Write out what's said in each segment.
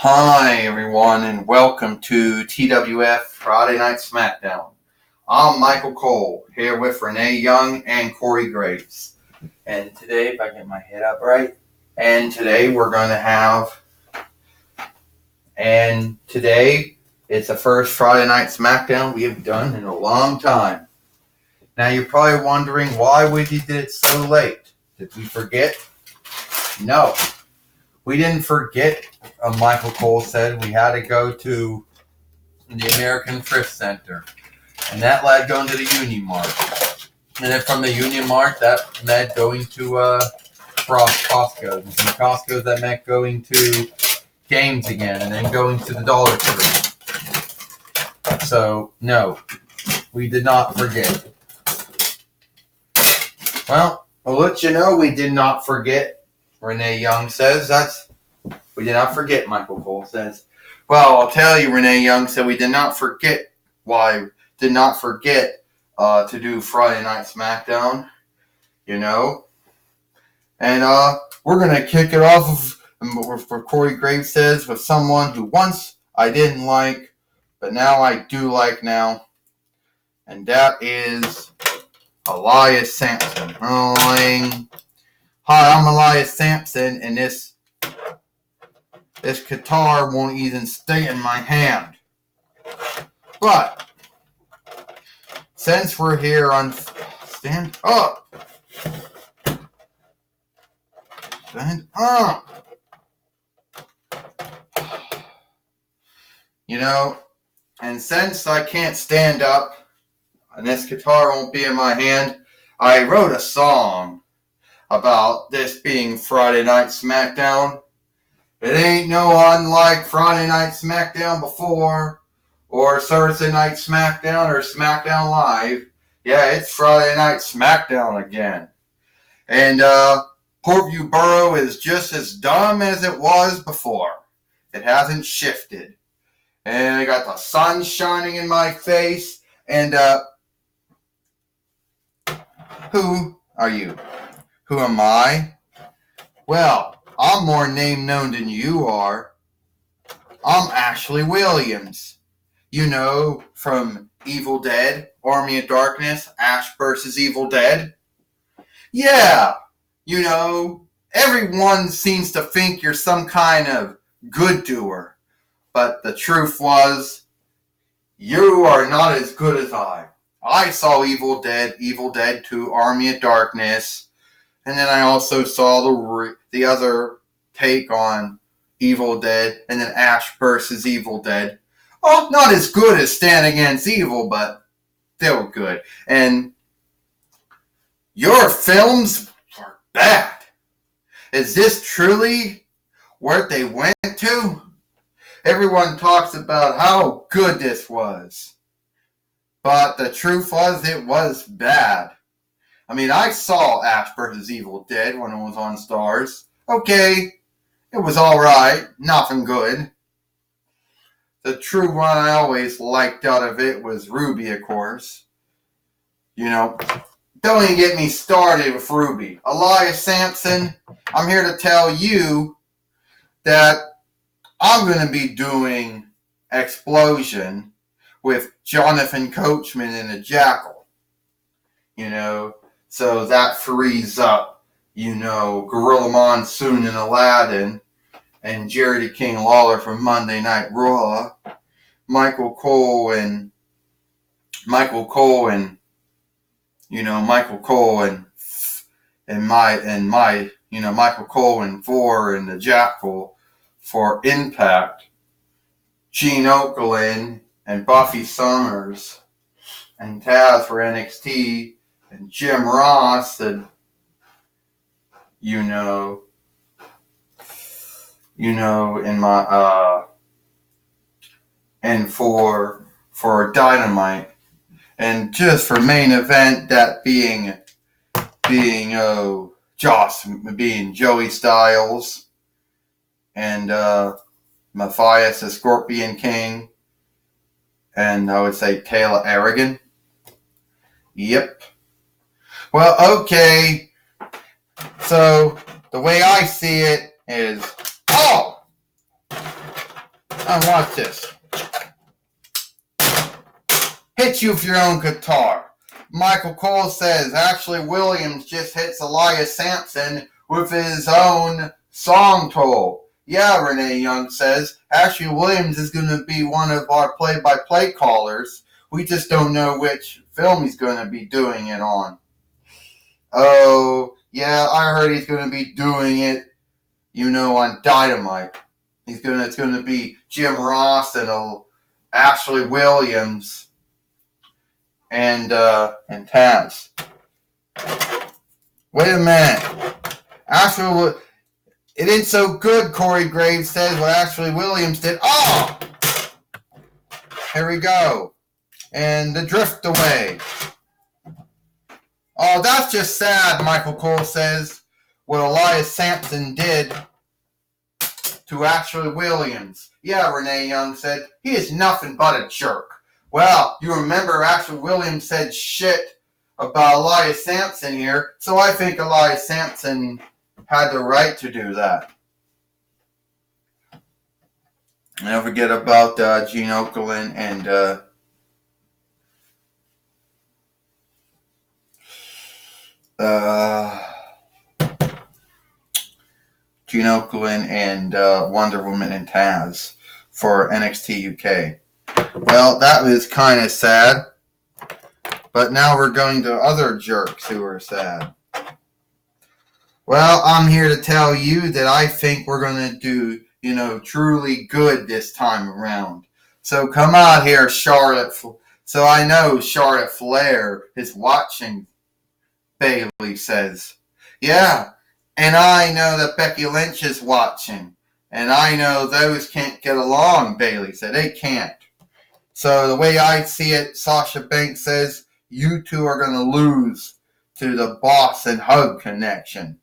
Hi everyone and welcome to TWF Friday Night Smackdown. I'm Michael Cole here with Renee Young and Corey Graves. And today, if I get my head up right, today it's the first Friday Night Smackdown we have done in a long time. Now you're probably wondering why we did it so late. Did we forget? No. We didn't forget. Michael Cole said we had to go to the American Thrift Center, and that led going to the Union Mart. And then from the Union Mart, that meant going to Costco. And from Costco, that meant going to Games again, and then going to the Dollar Tree. So, no, we did not forget. Well, I'll let you know we did not forget. Renee Young says we did not forget, Michael Cole says. Well, I'll tell you, Renee Young said we did not forget to do Friday Night Smackdown, And we're going to kick it off where Corey Graves says with someone who once I didn't like, but now I do like now. And that is Elias Sampson. Hi, I'm Elias Sampson, and this guitar won't even stay in my hand. But since we're here on stand up, and since I can't stand up and this guitar won't be in my hand, I wrote a song about this being Friday Night Smackdown. It ain't no unlike Friday Night Smackdown before, or Thursday Night Smackdown, or Smackdown Live. Yeah, it's Friday Night Smackdown again. And Portview Borough is just as dumb as it was before. It hasn't shifted. And I got the sun shining in my face. And who are you? Who am I? Well, I'm more name known than you are. I'm Ashley Williams. From Evil Dead, Army of Darkness, Ash vs. Evil Dead. Yeah, everyone seems to think you're some kind of good doer. But the truth was, you are not as good as I. I saw Evil Dead 2, Army of Darkness. And then I also saw the other take on Evil Dead, and then Ash vs. Evil Dead. Oh, not as good as Stand Against Evil, but still good. And your films are bad. Is this truly where they went to? Everyone talks about how good this was. But the truth was, it was bad. I saw Ash vs. Evil Dead when it was on Stars. Okay, it was alright, nothing good. The true one I always liked out of it was Ruby, of course. Don't even get me started with Ruby. Elias Sampson, I'm here to tell you that I'm going to be doing Explosion with Jonathan Coachman and the Jackal. So that frees up, Gorilla Monsoon and Aladdin, and Jerry the King Lawler from Monday Night Raw, Michael Cole and Michael Cole and Thor and the Jackal for Impact, Gene Okerlund and Buffy Summers, and Taz for NXT, and Jim Ross, and and for Dynamite, and just for main event, that being Joey Styles, and Matthias the Scorpion King, and I would say Taylor Aragon. Yep. Well, okay. So the way I see it is, watch this. Hit you with your own guitar. Michael Cole says Ashley Williams just hits Elias Sampson with his own song toll. Yeah, Renee Young says Ashley Williams is going to be one of our play-by-play callers. We just don't know which film he's going to be doing it on. Oh, yeah, I heard he's going to be doing it, on Dynamite. It's going to be Jim Ross and Ashley Williams and Taz. Wait a minute. It ain't so good, Corey Graves says, what Ashley Williams did. Oh! Here we go. And the drift away. Oh, that's just sad, Michael Cole says, what Elias Sampson did to Ashley Williams. Yeah, Renee Young said, he is nothing but a jerk. Well, you remember Ashley Williams said shit about Elias Sampson here, so I think Elias Sampson had the right to do that. And don't forget about Gene Okerlund and Gene Okerlund and Wonder Woman and Taz for NXT UK. Well, that was kind of sad. But now we're going to other jerks who are sad. Well, I'm here to tell you that I think we're going to do, truly good this time around. So come out here, Charlotte. So I know Charlotte Flair is watching, Bayley says. Yeah, and I know that Becky Lynch is watching. And I know those can't get along, Bayley said. They can't. So the way I see it, Sasha Banks says, you two are going to lose to the Boss and Hug connection.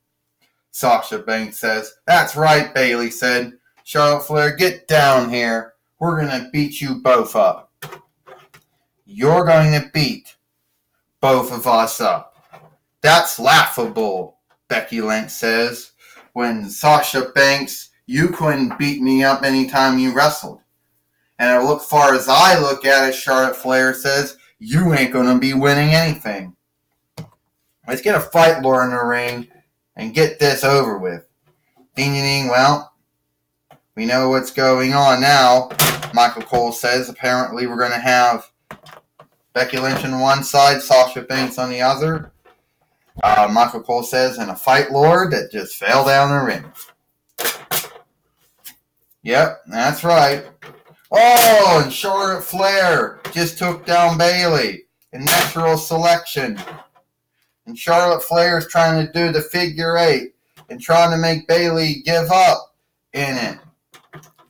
Sasha Banks says, that's right, Bayley said. Charlotte Flair, get down here. We're going to beat you both up. You're going to beat both of us up. That's laughable, Becky Lynch says. When Sasha Banks, you couldn't beat me up anytime you wrestled. And as far as I look at it, Charlotte Flair says, you ain't going to be winning anything. Let's get a fight lore in the ring and get this over with. Ding, ding, ding. Well, we know what's going on now. Michael Cole says apparently we're going to have Becky Lynch on one side, Sasha Banks on the other. Michael Cole says, and a fight lore that just fell down the ring. Yep, that's right. Oh, and Charlotte Flair just took down Bayley in natural selection. And Charlotte Flair is trying to do the figure eight and trying to make Bayley give up in it.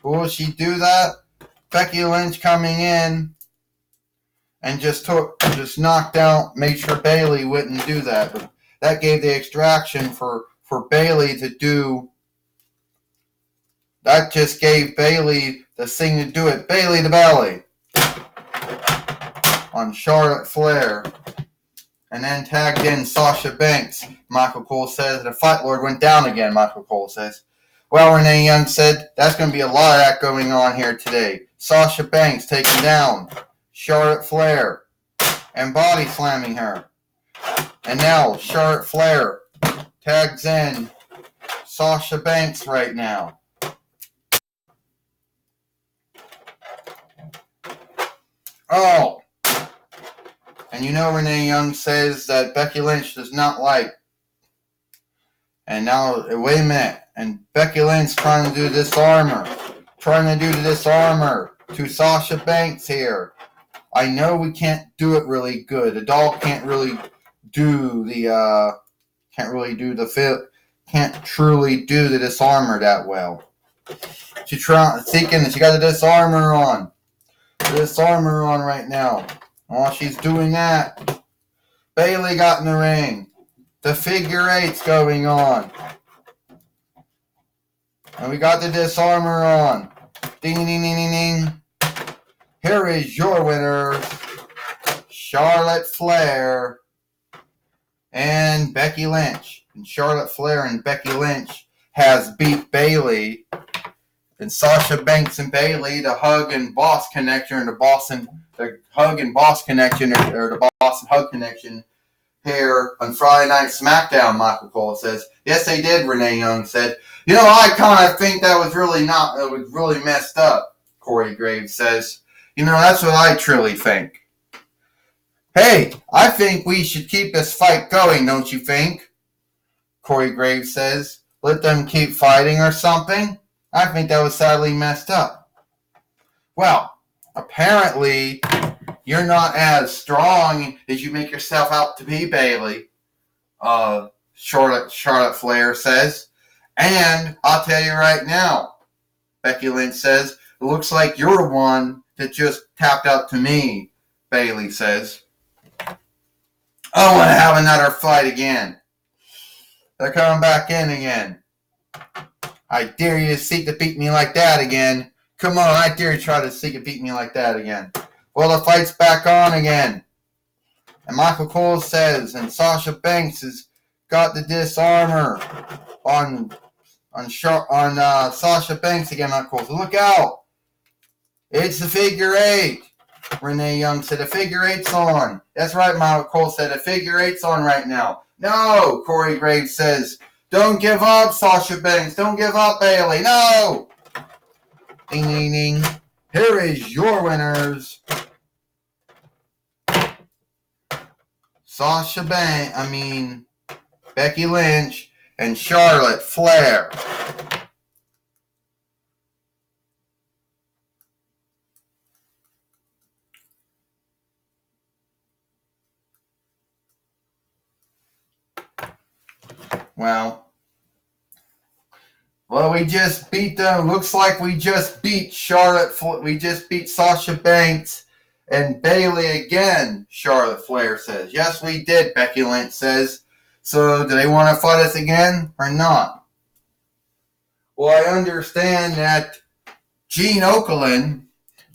Will she do that? Becky Lynch coming in and just knocked out, made sure Bayley wouldn't do that. But that gave the extraction for Bayley to do. That just gave Bayley the thing to do it. Bayley to belly on Charlotte Flair. And then tagged in Sasha Banks. Michael Cole says the Fight Lord went down again, Michael Cole says. Well, Renee Young said that's going to be a lot of that going on here today. Sasha Banks taking down Charlotte Flair and body slamming her. And now Charlotte Flair tags in Sasha Banks right now. Oh, and Renee Young says that Becky Lynch does not like. And now, wait a minute. And Becky Lynch trying to do this armor. To Sasha Banks here. I know we can't do it really good. The doll can't really do the, can't truly do the disarmor that well. She's thinking that she got the disarmor on. Disarmor on right now. While she's doing that, Bayley got in the ring. The figure eight's going on. And we got the disarmor on. Ding, ding, ding, ding, ding. Here is your winner, Charlotte Flair and Becky Lynch. And Charlotte Flair and Becky Lynch has beat Bayley and Sasha Banks and Bayley, the Hug and Boss connection, or the Hug and Boss connection, or the Boss and Hug connection here on Friday Night Smackdown, Michael Cole says. Yes, they did, Renee Young said. I kind of think that was really messed up, Corey Graves says. That's what I truly think. Hey, I think we should keep this fight going, don't you think? Corey Graves says. Let them keep fighting or something? I think that was sadly messed up. Well, apparently you're not as strong as you make yourself out to be, Bayley. Charlotte Flair says. And I'll tell you right now, Becky Lynch says, it looks like you're the one that just tapped out to me, Bayley says. I want to have another fight again. They're coming back in again. I dare you to seek to beat me like that again. Come on, I dare you to try to seek to beat me like that again. Well, the fight's back on again. And Michael Cole says, and Sasha Banks has got the disarmer on Sasha Banks again. Michael Cole says, look out. It's the figure eight. Renee Young said, the figure eight's on. That's right, Michael Cole said, the figure eight's on right now. No, Corey Graves says, don't give up, Sasha Banks. Don't give up, Bayley. No. Ding, ding, ding. Here is your winners. Becky Lynch and Charlotte Flair. Well, we just beat them. Looks like we just beat we just beat Sasha Banks and Bayley again, Charlotte Flair says. Yes, we did, Becky Lynch says. So, do they want to fight us again or not? Well, I understand that Gene Okerlund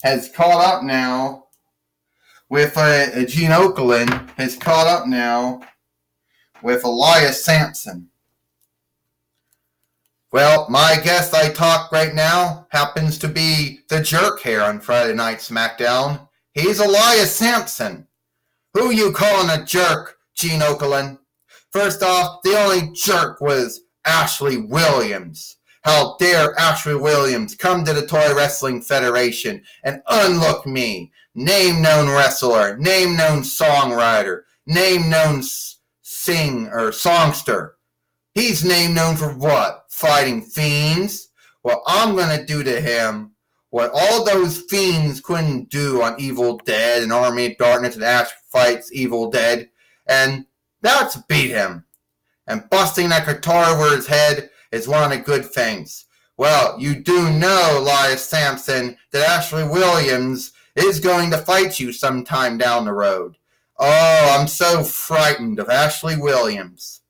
has caught up now with Elias Sampson. Well, my guest I talk right now happens to be the jerk here on Friday Night Smackdown. He's Elias Sampson. Who you calling a jerk, Gene Okerlund? First off, the only jerk was Ashley Williams. How dare Ashley Williams come to the Toy Wrestling Federation and unlook me, name-known wrestler, name-known songwriter, name-known songster. He's name-known for what? Fighting fiends? Well, I'm going to do to him what all those fiends couldn't do on Evil Dead and Army of Darkness and Ash Fights Evil Dead, and that's beat him. And busting that guitar over his head is one of the good things. Well, you do know, Elias Sampson, that Ashley Williams is going to fight you sometime down the road. Oh, I'm so frightened of Ashley Williams.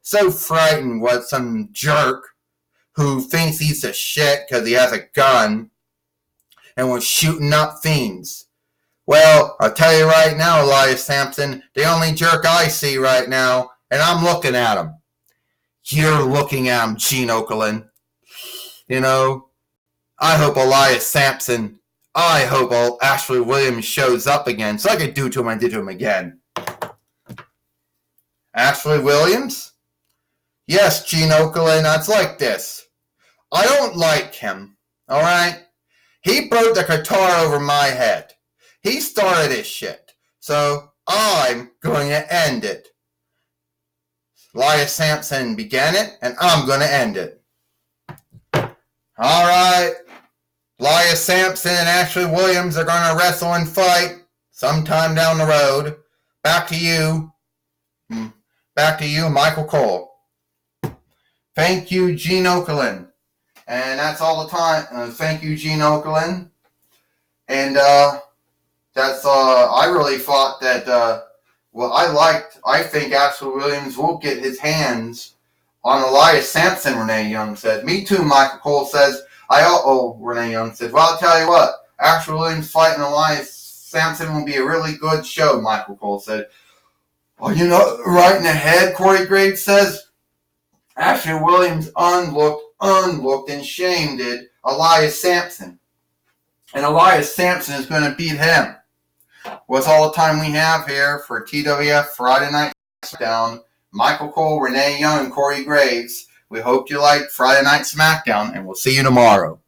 So frightened what some jerk who thinks he's a shit because he has a gun and was shooting up fiends. Well, I'll tell you right now, Elias Sampson, the only jerk I see right now, and I'm looking at him. You're looking at him, Gene Okerlund. I hope Elias Sampson, I hope Ashley Williams shows up again so I could do to him what I did to him again. Ashley Williams? Yes, Gene Okerlund, it's like this. I don't like him, alright? He broke the guitar over my head. He started this shit. So, I'm going to end it. Elias Sampson began it, and I'm going to end it. Alright. Elias Sampson and Ashley Williams are going to wrestle and fight sometime down the road. Back to you, Michael Cole. Thank you, Gene Okerlund. And that's all the time. Thank you, Gene Okerlund. And I really thought that, I think Ashley Williams will get his hands on Elias Sampson, Renee Young said. Me too, Michael Cole says. Renee Young said. Well, I'll tell you what. Ashley Williams fighting Elias Sampson will be a really good show, Michael Cole said. Well, right in the head, Corey Graves says. Ashley Williams unlooked unlooked and shamed Elias Sampson. And Elias Sampson is going to beat him. Well, that's all the time we have here for TWF Friday Night Smackdown. Michael Cole, Renee Young, and Corey Graves. We hope you liked Friday Night Smackdown, and we'll see you tomorrow.